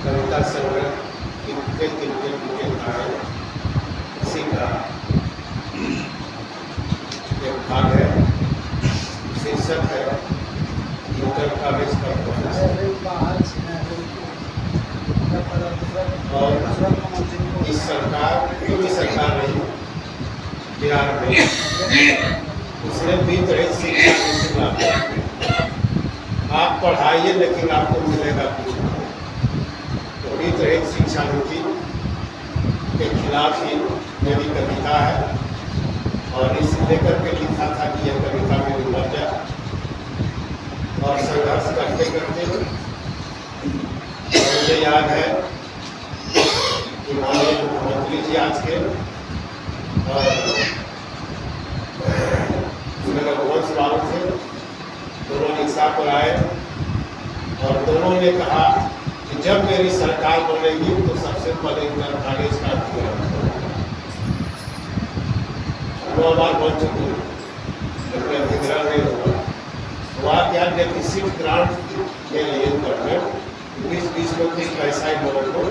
कविता संग्रह किनके किनके मुझे आए इसी का एक भाग है। शीर्षक है इंटर कॉलेज का प्रोफेसर। और इस सरकार, क्योंकि सरकार नहीं बिहार में उसने भी तरह शिक्षा नीति लागू। आप पढ़ाइए लेकिन आपको मिलेगा कुछ। तो भी तरह शिक्षा नीति के खिलाफ ही मेरी कविता है और इस लेकर के लिखा था कि यह कविता मेरी मर जाए। और संघर्ष करते करते मुझे याद है कि माननीय मुख्यमंत्री जी आज के और रघुवंश बाबू थे, दोनों रिक्शा पर आए और दोनों ने कहा कि जब मेरी सरकार बनेगी तो सबसे पहले इंटर कॉलेज का 9 बार बन चुकी है, अधिग्रहण नहीं हुआ। हुआ क्या, डेफिसिट ग्रांट के लिए गवर्नमेंट 20-20 में कुछ पैसा इन लोगों को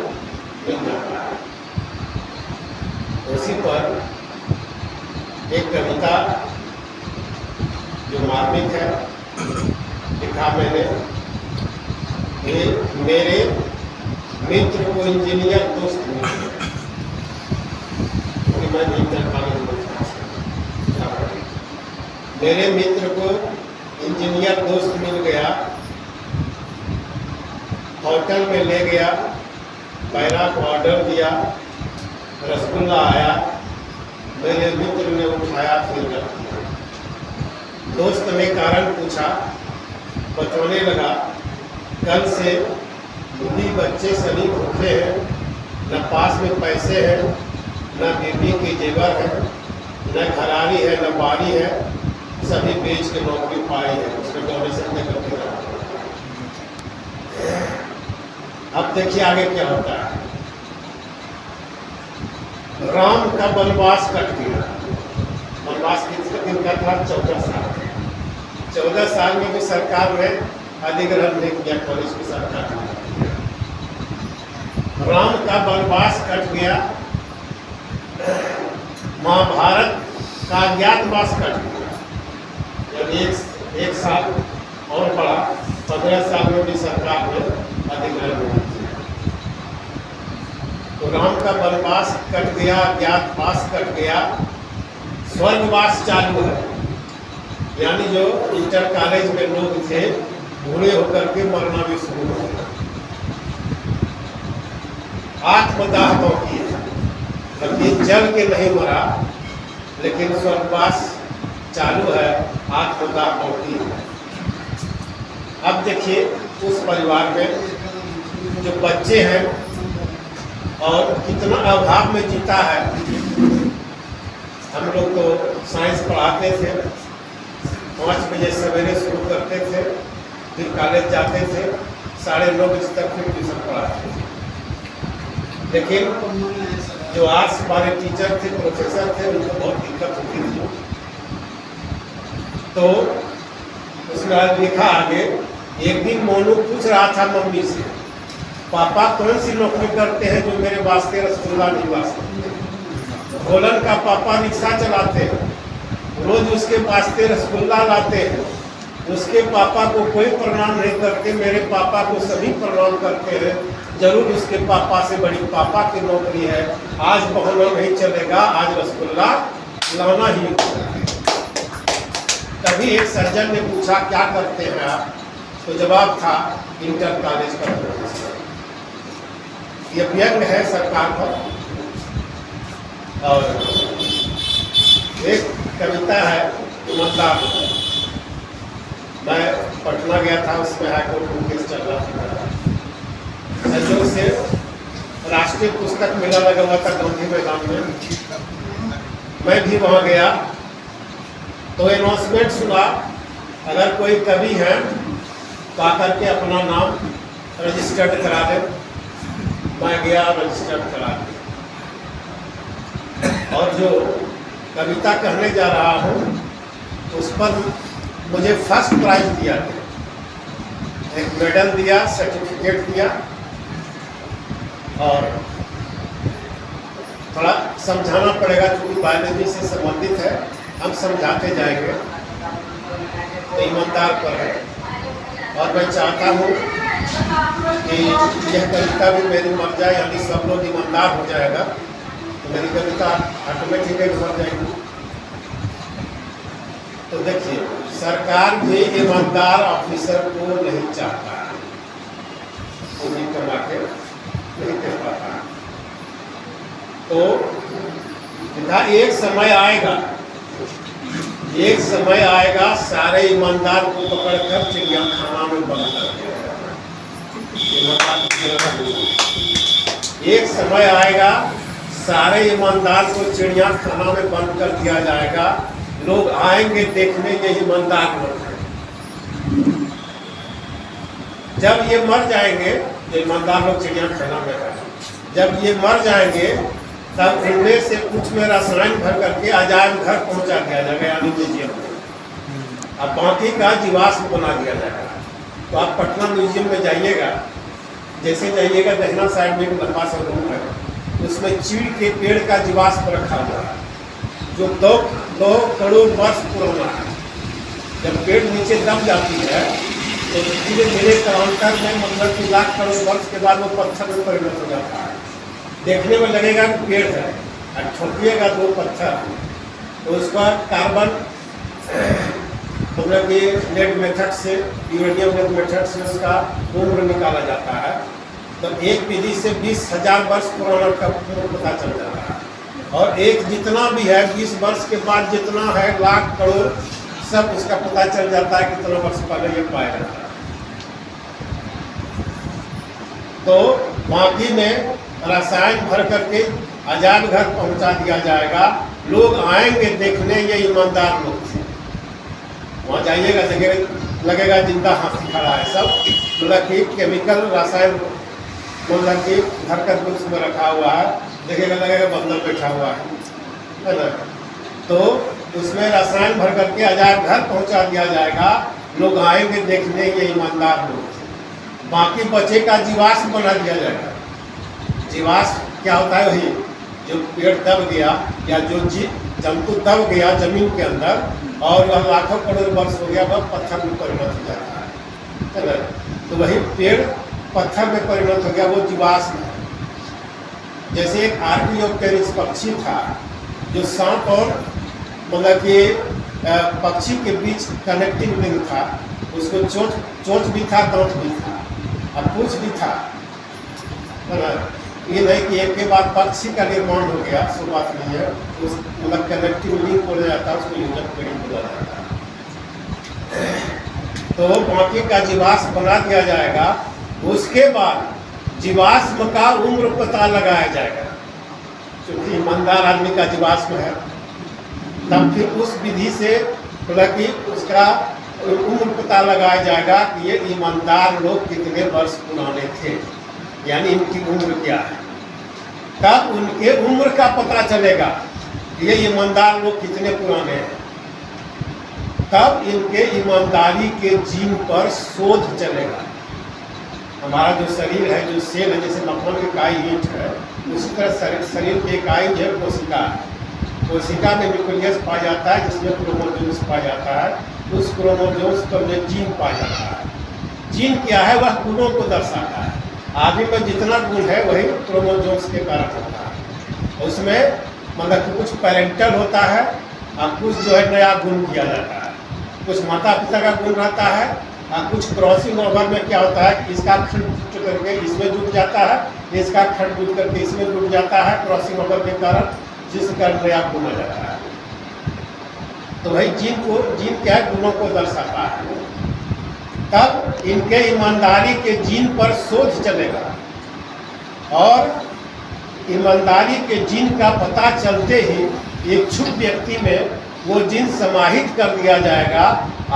मिल जाता है। उसी पर एक कविता जो मार्मिक है लिखा मैंने कि मेरे मित्र को इंजीनियर दोस्त मिल गया। मैं इंटर कॉलेज में मेरे मित्र को इंजीनियर दोस्त मिल गया, होटल में ले गया, पैरा को ऑर्डर दिया, रसगुल्ला आया, मेरे मित्र ने उठाया फिर रख दिया। दोस्त ने कारण पूछा, बतौने लगा कल से भी बच्चे सभी भूखे हैं, न पास में पैसे हैं, न बीबी की जेवर है, न घरारी है, न बारी है, सभी बेच के नौकरी पाई है। उसने डोनेशन देकर के रखा। अब देखिए आगे क्या होता है। राम का वनवास कट गया। वनवास कितने दिन का था? 14 साल। 14 साल में भी सरकार ने अधिग्रहण नहीं किया, कॉलेज की सरकार ने। राम का वनवास कट गया, महाभारत का अज्ञातवास कट गया। जब एक साल और बढ़ा, 15 साल में भी सरकार ने अधिग्रहण नहीं किया। तो राम का वनवास कट गया, अज्ञातवास कट गया, स्वर्गवास चालू है। यानी जो इंटर कॉलेज में लोग थे बूढ़े होकर के मरना भी शुरू हो गया। आत्मदाह बाकी है, लेकिन जल के नहीं मरा, लेकिन स्वर्गवास चालू है, आत्मदाह बाकी है। अब देखिए उस परिवार में जो बच्चे हैं और कितना अभाव में जीता है। हम लोग तो साइंस पढ़ाते थे, 5 बजे सवेरे शुरू करते थे, फिर कॉलेज जाते थे, 9:30 बजे तक फिर ट्यूशन पढ़ाते थे। लेकिन जो आर्ट्स हमारे टीचर थे, प्रोफेसर थे, उनको बहुत दिक्कत होती थी। तो उसमें आज लिखा आगे, एक दिन मोनू पूछ रहा था मम्मी से, पापा कौन सी नौकरी करते हैं जो मेरे वास्ते रसगुल्ला नहीं वास्ते? भोलन का पापा रिक्शा चलाते हैं, रोज उसके वास्ते रसगुल्ला लाते हैं। उसके पापा को कोई प्रणाम नहीं करते, मेरे पापा को सभी प्रणाम करते हैं। जरूर उसके पापा से बड़ी पापा की नौकरी है। आज बहाना नहीं चलेगा, आज रसगुल्ला लाना ही होगा। तभी एक सर्जन ने पूछा क्या करते हैं आप? तो जवाब था इंटर कॉलेज का प्रोफेसर। ये व्यंग है सरकार पर। और एक कविता है, मतलब मैं पटना गया था, उसमें हाईकोर्ट में केस चल रहा था। जो से राष्ट्रीय पुस्तक मेला लगा हुआ था गांधी मैदान में, मैं भी वहाँ गया तो अनाउंसमेंट सुना, अगर कोई कवि है तो आकर के अपना नाम रजिस्टर्ड करा दे। मैं गया, रजिस्टर्ड करा दिया। और जो कविता कहने जा रहा हूँ उस पर मुझे फर्स्ट प्राइज दिया गया, एक मेडल दिया, सर्टिफिकेट दिया। और थोड़ा समझाना पड़ेगा, क्योंकि बायोलॉजी से संबंधित है, हम समझाते जाएंगे। तो ईमानदार पर है, और मैं चाहता हूँ कि यह कविता भी मेरी मर जाए, यानी सब लोग ईमानदार हो जाएगा तो मेरी कविता ऑटोमेटिकली मर जाएगी। तो देखिए, सरकार भी ईमानदार ऑफिसर को नहीं चाहता है, पूंजी कमा के नहीं दे पाता। तो एक समय आएगा, एक समय आएगा सारे ईमानदार को पकड़कर चिड़ियाखाना में बंद कर दिया जाएगा। एक समय आएगा सारे ईमानदार को चिड़ियाखाना में बंद कर दिया जाएगा। लोग आएंगे देखने ये ईमानदार लोग हैं। जब ये मर जाएंगे, ईमानदार लोग चिड़ियाखाना में हैं, जब ये मर जाएंगे तब उनमें से कुछ में रसायन भर करके अजायब घर पहुंचा दिया जाएगा, यानी म्यूजियम में। अब बाकी का जीवाश्म बना दिया जाएगा। तो आप पटना म्यूजियम में जाइएगा, जैसे जाइएगा दहिना साइड में एक लंबा सा रूम है, उसमें चीड़ के पेड़ का जीवाश्म रखा हुआ है, जो 2 करोड़ वर्ष पुराना है। जब पेड़ नीचे दब जाती है तो धीरे धीरे काउंटर में मतलब कि लाख करोड़ वर्ष के बाद वो पत्थर में परिणत हो जाता है। देखने में लगेगा कि पेड़ है, और ठोकिएगा 2 पत्थर, तो उसका कार्बन मतलब कि लेड मेथड से, यूरेनियम लेड मेथड से उसका उम्र निकाला जाता है। तो एक विधि से 20,000 वर्ष पुराना का पता चल जाता है, और एक जितना भी है 20 वर्ष के बाद जितना है लाख करोड़, सब उसका पता चल जाता है कितना वर्ष पहले ये पाया जाता है। तो बाकी में रसायन भर करके अजायब घर पहुंचा दिया जाएगा। लोग आएंगे देखने, ये ईमानदार लोग थे। वहाँ जाइएगा लगेगा जिंदा हाथी खड़ा है, सब मतलब कि केमिकल रसायन मतलब कि घर का बुक्स में रखा हुआ है, देखिएगा लगेगा बंदर बैठा हुआ है ना। तो उसमें रसायन भर करके अजायब घर पहुंचा दिया जाएगा। लोग आएंगे देखने, ये ईमानदार लोग थे। बाकी बचे का जीवाश्म बना दिया जाएगा। जीवाश्म क्या होता है? वही जो पेड़ दब गया या जो जंतु दब गया जमीन के अंदर और वह लाखों करोड़ वर्ष हो गया, वह पत्थर में परिणत हो जाता है ना। तो वही पेड़ पत्थर में परिणत हो गया, वो जीवाश्म है। जैसे एक आर्कियोप्टेरिक्स पक्षी था, जो सांप और मतलब कि पक्षी के बीच कनेक्टिंग लिंक था। उसको चोंच भी था, दांत भी था, और पूंछ भी था। ये नहीं कि एक के बाद पक्षी का निर्माण हो गया, सो बात नहीं है। उस मतलब कनेक्टिव लिंक बोला जाता है, उसको यूनिट बोला जाता है। तो बाकी का जीवाश्म बना दिया जाएगा। उसके बाद जीवाश्म का उम्र पता लगाया जाएगा, क्योंकि ईमानदार आदमी का जीवाश्म है। तब फिर उस विधि से मतलब कि उसका उम्र पता लगाया जाएगा कि ये ईमानदार लोग कितने वर्ष पुराने थे, यानी इनकी उम्र क्या है। तब उनके उम्र का पता चलेगा कि ये ईमानदार लोग कितने पुराने हैं। तब इनके ईमानदारी के जीन पर शोध चलेगा। हमारा जो शरीर है, जो सेल है, जैसे मक्खन की इकाई ईंट है, उसी तरह शरीर की इकाई जो है कोशिका है। कोशिका में न्यूक्लियस पाया जाता है, जिसमें क्रोमोसोम्स पाया जाता है। उस क्रोमोसोम्स पर में जीन पाया जाता है। जीन क्या है? वह गुणों को दर्शाता है। आदमी में जितना गुण है वही क्रोमोसोम्स के कारण होता है। उसमें मतलब कि कुछ पेरेंटल होता है और कुछ जो है नया गुण किया जाता है। कुछ माता पिता का गुण रहता है और कुछ क्रॉसिंग ओवर में क्या होता है कि इसका खंड जुट करके इसमें जुट जाता है, इसका खंड जुट करके इसमें जुट जाता है। क्रॉसिंग ओवर के कारण जिसका नया गुण आ जाता है। तो वही जीन क्या है? गुणों को दर्शाता है। तब इनके ईमानदारी के जीन पर शोध चलेगा, और ईमानदारी के जीन का पता चलते ही इच्छुक व्यक्ति में वो जीन समाहित कर दिया जाएगा।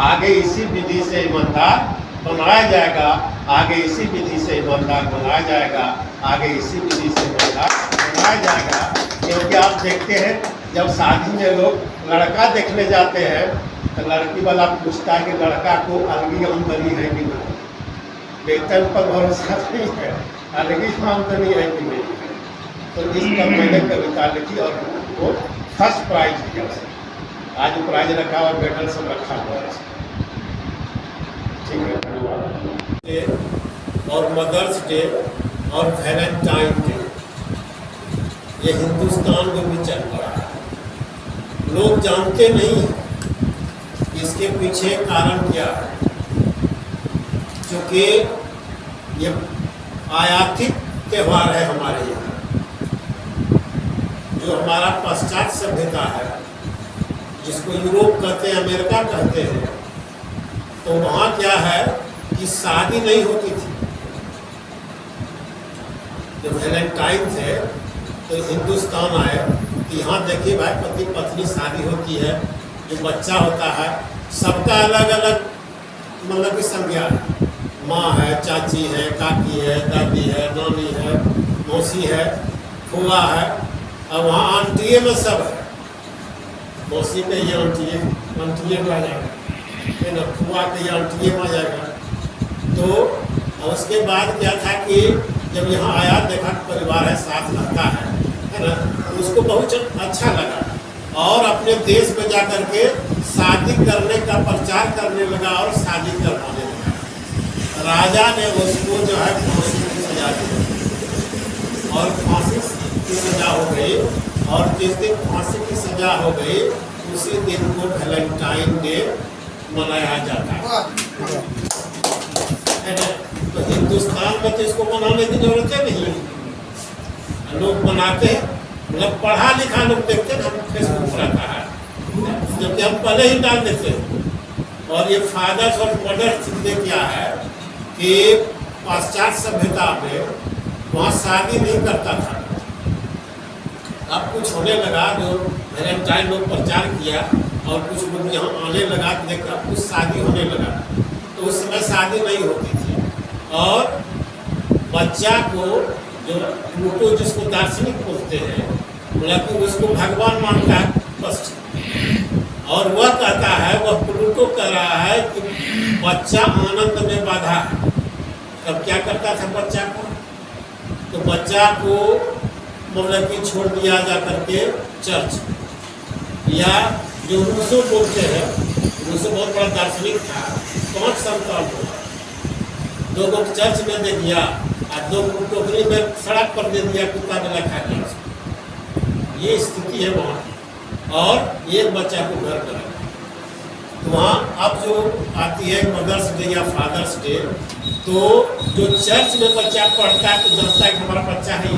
आगे इसी विधि से ईमानदार बनाया जाएगा, आगे इसी विधि से ईमानदार बनाया जाएगा, आगे इसी विधि से ईमानदार बनाया जाएगा। क्योंकि आप देखते हैं जब शादी में लोग लड़का देखने जाते हैं तो लड़की वाला पूछता है कि लड़का को अलगी आमदनी है कि नहीं। वेतन पर भरोसा नहीं है, अलग ही आमदनी है कि नहीं। तो इस पर मैंने कविता लिखी और वो फर्स्ट प्राइज दिया उसे। आज प्राइज रखा और मेडल सब रखा हुआ है। ठीक है। और मदर्स डे और वैलेंटाइन डे ये हिंदुस्तान में भी चल रहा है। लोग जानते नहीं हैं इसके पीछे कारण क्या है, क्योंकि ये आयातित त्यौहार है हमारे यहाँ। जो हमारा पश्चात सभ्यता है, जिसको यूरोप कहते हैं, अमेरिका कहते हैं, तो वहाँ क्या है कि शादी नहीं होती थी। जब वैलेंटाइन थे तो हिंदुस्तान आए कि यहाँ देखिए भाई पति पत्नी शादी होती है, जो बच्चा होता है सबका अलग अलग मतलब की संज्ञा है। माँ है, चाची है, काकी है, दादी है, नानी है, मौसी है, फूआ है, और वहाँ आंटिए में सब है। मौसी के ये आंटिए में आ जाएगा, है ना, फूआ के ये आंटिए में आ जाएगा। तो उसके बाद क्या था कि जब यहाँ आया देखा परिवार है, साथ रहता है ना, तो उसको बहुत अच्छा लगा और अपने देश में जा कर के शादी करने का प्रचार करने लगा और शादी करवाने लगा। राजा ने उसको जो है फांसी की सजा दी और फांसी की सजा हो गई। और जिस दिन फांसी की सजा हो गई उसी दिन को वैलेंटाइन डे मनाया जाता है। तो हिंदुस्तान में तो इसको मनाने की जरूरत है नहीं, लोग मनाते हैं, मतलब पढ़ा लिखा लोग देखते हैं, हम फेसबुक पर आता है, जबकि हम पहले ही डाल देते हैं। और ये फादर्स और मदर्स ने क्या है कि पाश्चात्य सभ्यता में वहाँ शादी नहीं करता था। अब कुछ होने लगा, जो वैलेंटाइन लोग प्रचार किया और कुछ लोग यहाँ आने लगा, देखा अब कुछ शादी होने लगा। तो उस समय शादी नहीं होती थी और बच्चा को जो प्लूटो जिसको दार्शनिक बोलते हैं, मतलब कि उसको भगवान मानता है बस। और वह कहता है, वह प्लूटो कह रहा है कि बच्चा आनंद में बाधा है। तब क्या करता था बच्चा को, तो बच्चा को मतलब कि छोड़ दिया जा करके चर्च, या जो रूसो बोलते हैं, रूसो बहुत बड़ा दार्शनिक था, 5 संतान को 2 को चर्च में दे दिया और 2 को टोकरी में सड़क पर दे दिया, कुत्ता में रखा गया उसको। ये स्थिति है वहाँ। और एक बच्चा को घर पर रखा। तो वहाँ अब जो आती है मदर्स डे या फादर्स डे, तो जो चर्च में बच्चा पढ़ता है तो जानता है कि हमारा बच्चा है,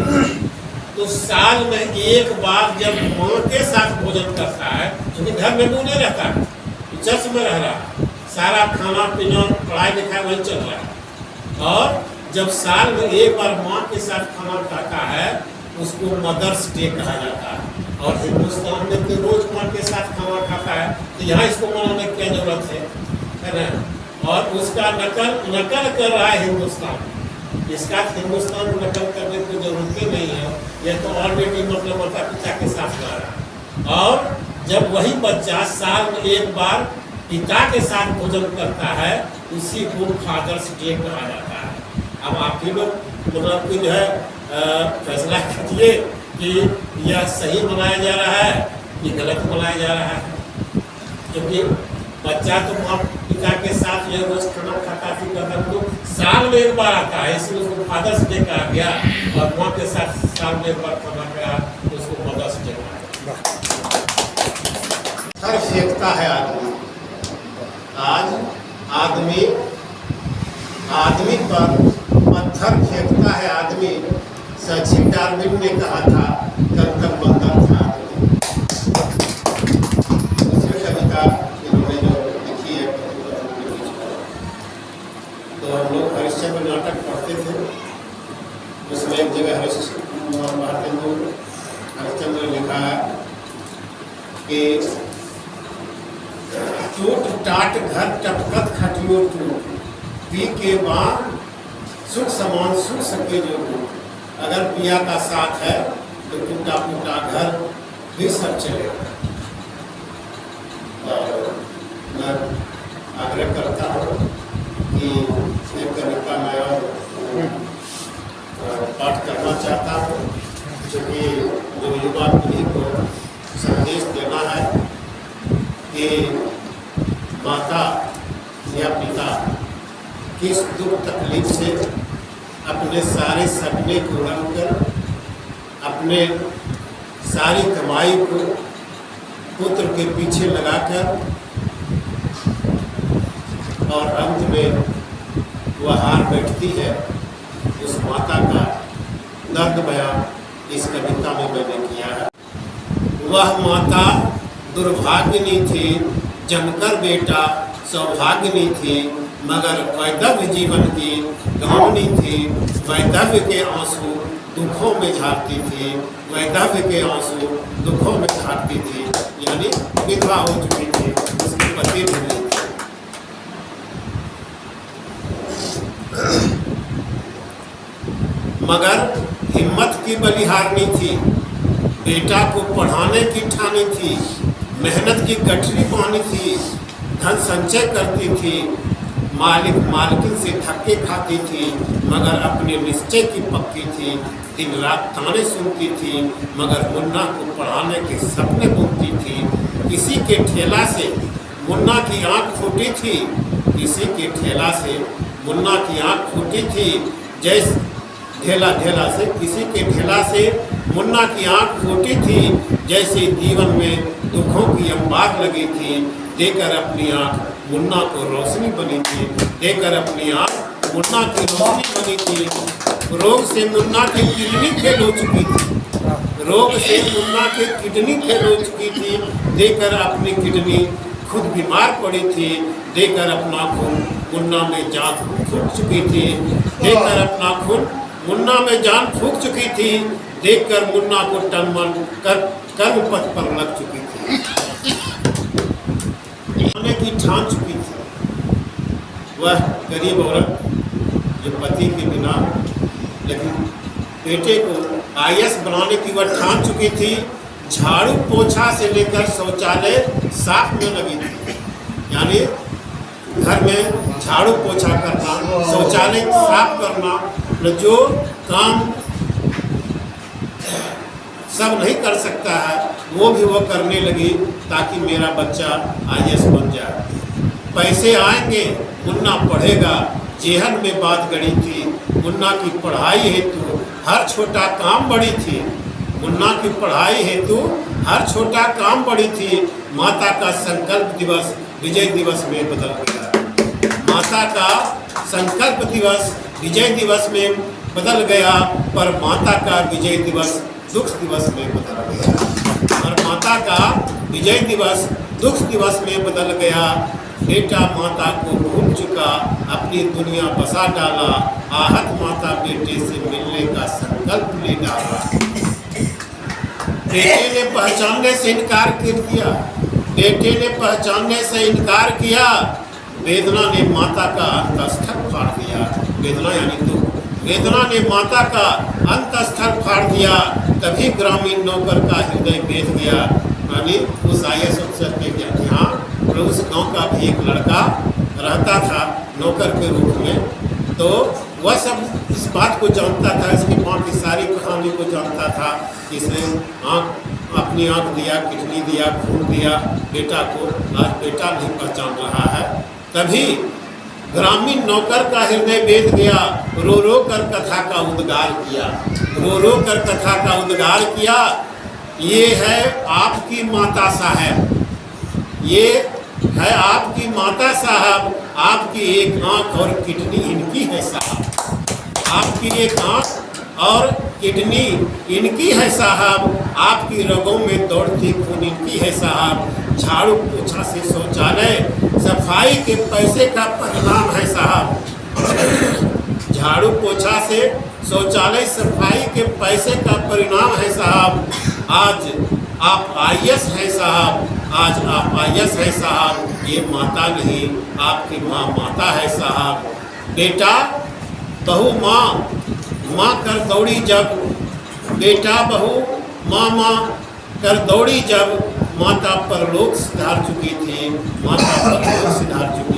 तो साल में एक बार जब माँ के साथ भोजन करता है, क्योंकि घर में वो नहीं रहता है, चर्च में रह रहा है, सारा खाना पीना पढ़ाई लिखाई वही चल रहा है। और जब साल में एक बार माँ के साथ खाना खाता है उसको मदर्स डे कहा जाता है। और हिंदुस्तान में तो रोज माँ के साथ खाना खाता है, तो यहाँ इसको मनाने की क्या जरूरत है ना। और उसका नकल कर रहा है हिंदुस्तान, इसका हिंदुस्तान में नकल करने की जरूरत ही नहीं है। यह तो ऑलरेडी मतलब माता पिता के साथ रह रहा है। और जब वही बच्चा साल में एक बार पिता के साथ भोजन करता है, उसी को फादर्स डे कहा जाता है। अब आप ही लोग मतलब कि जो है फैसला कीजिए कि यह सही मनाया जा रहा है कि गलत मनाया जा रहा है। क्योंकि बच्चा तो माँ पिता के साथ यह रोज खाना खाता थी, तो साल में एक बार आता है, इसलिए उसको फादर्स डे कहा गया। और माँ के साथ साल में एक बार खाना खाया तो उसको मदर्स डे कहा गया। हर फेंकता है आदमी, आज आदमी पर पत्थर फेंकता है आदमी। सचिन डार्विन ने कहा था कर्तव्य बंधन था आदमी। दूसरी कविता इन्होंने जो लिखी है, तो हम लोग हरिश्चंद्र नाटक पढ़ते थे, उसमें एक जगह हरिश्चंद्र ने लिखा है कि टूट टाट घर टपकत खटियो टूट, पी के बाद सुख समान सुख सके जो टूट। अगर पिया का साथ है तो टूटा फूटा घर भी सब चलेगा। और मैं आग्रह करता हूँ कि एक कविता में और पाठ करना चाहता हूँ, क्योंकि जो युवा पीढ़ी को संदेश देना है कि माता या पिता किस दुख तकलीफ से अपने सारे सपने को रखकर अपने सारी कमाई को पुत्र के पीछे लगाकर और अंत में वह हार बैठती है, उस माता का दर्द बयान इस कविता में मैंने किया है। वह माता दुर्भाग्यनी थी, जमकर बेटा सौभाग्यनी थी, मगर वैधव्य जीवन की गंवानी थी। वैधव्य के आंसू दुखों में झाड़ती थी, वैधव्य के आंसू दुखों में झाड़ती थी, यानी विधवा हो चुकी थी, उसके पति भी नहीं थे। मगर हिम्मत की बलिहारनी थी, बेटा को पढ़ाने की ठानी थी, मेहनत की गठरी बांधी थी, धन संचय करती थी, मालिक मालकिन से धक्के खाती थी, मगर अपने निश्चय की पक्की थी। दिन रात ताने सुनती थी, मगर मुन्ना को पढ़ाने के सपने बुनती थी। किसी के ठेला से मुन्ना की आँख फूटी थी, किसी के ठेला से मुन्ना की आँख फूटी थी, जैसे ढेला से किसी के ढेला से मुन्ना की आँख फूटी थी, जैसे जीवन में दुखों की अंबार लगी थी। देकर अपनी आँख मुन्ना को रोशनी बनी थी, देकर अपनी आँख मुन्ना की रोशनी बनी थी। रोग से मुन्ना की किडनी फेल हो चुकी थी, रोग से मुन्ना की किडनी फेल हो चुकी थी, देकर अपनी किडनी खुद बीमार पड़ी थी। देकर अपना खून मुन्ना में जान फूक चुकी थी, देकर अपना खून मुन्ना में जान फूक चुकी थी, देखकर मुन्ना को तन मन कर्म पथ पर लग चुकी थी, आने की ठान चुकी थी। वह गरीब औरत जो पति के बिना लेकिन बेटे को IAS बनाने की वह ठान चुकी थी। झाड़ू पोछा से लेकर शौचालय साफ में लगी थी, यानी घर में झाड़ू पोछा करना, शौचालय साफ करना, जो काम सब नहीं कर सकता है वो भी वो करने लगी, ताकि मेरा बच्चा IAS बन जाए। पैसे आएंगे, मुन्ना पढ़ेगा, जेहन में बात गड़ी थी। मुन्ना की पढ़ाई हेतु हर छोटा काम बड़ी थी, मुन्ना की पढ़ाई हेतु हर छोटा काम बड़ी थी। माता का संकल्प दिवस विजय दिवस में बदल गया, माता का संकल्प दिवस विजय दिवस में बदल गया, पर माता का विजय दिवस दुख दिवस में बदल गया, और माता का विजय दिवस दुख दिवस में बदल गया। बेटा माता को भूल चुका, अपनी दुनिया बसा डाला, आहत माता बेटे से मिलने का संकल्प ले डाला। बेटे ने पहचानने से इनकार कर दिया, बेटे ने पहचानने से इनकार किया। वेदना ने माता का अंतस्थल फाड़ दिया, वेदना यानी दुख, वेदना ने माता का अंतस्थल फाड़ दिया। तभी ग्रामीण नौकर का हृदय बेच गया, यानी उस IAS अफसर के यहाँ उस गांव का भी एक लड़का रहता था नौकर के रूप में, तो वह सब इस बात को जानता था, इसकी माँ की सारी कहानी को जानता था। इसने अपनी आँख दिया, किडनी दिया, खून दिया बेटा को, आज बेटा नहीं पहचान रहा है। तभी ग्रामीण नौकर का हृदय बेच गया, रो रो कर कथा का उद्गार किया, रो रो कर कथा का उद्गार किया। ये है आपकी माता साहब, ये है आपकी माता साहब, आपकी एक आँख और किडनी इनकी है साहब, आपकी एक आँख और किडनी इनकी है साहब, आपकी रगों में दौड़ती खून इनकी है साहब। झाड़ू पोछा से शौचालय सफाई के पैसे का परिणाम है साहब, झाड़ू पोछा से शौचालय सफाई के पैसे का परिणाम है साहब। आज आप IAS है साहब, आज आप IAS है साहब, ये माता नहीं आपकी माँ माता है साहब। बेटा बहू माँ, माँ कर दौड़ी जब, बेटा बहू माँ कर दौड़ी जब, माता परलोक सिधार चुकी थी, माता परलोक सिधार चुकी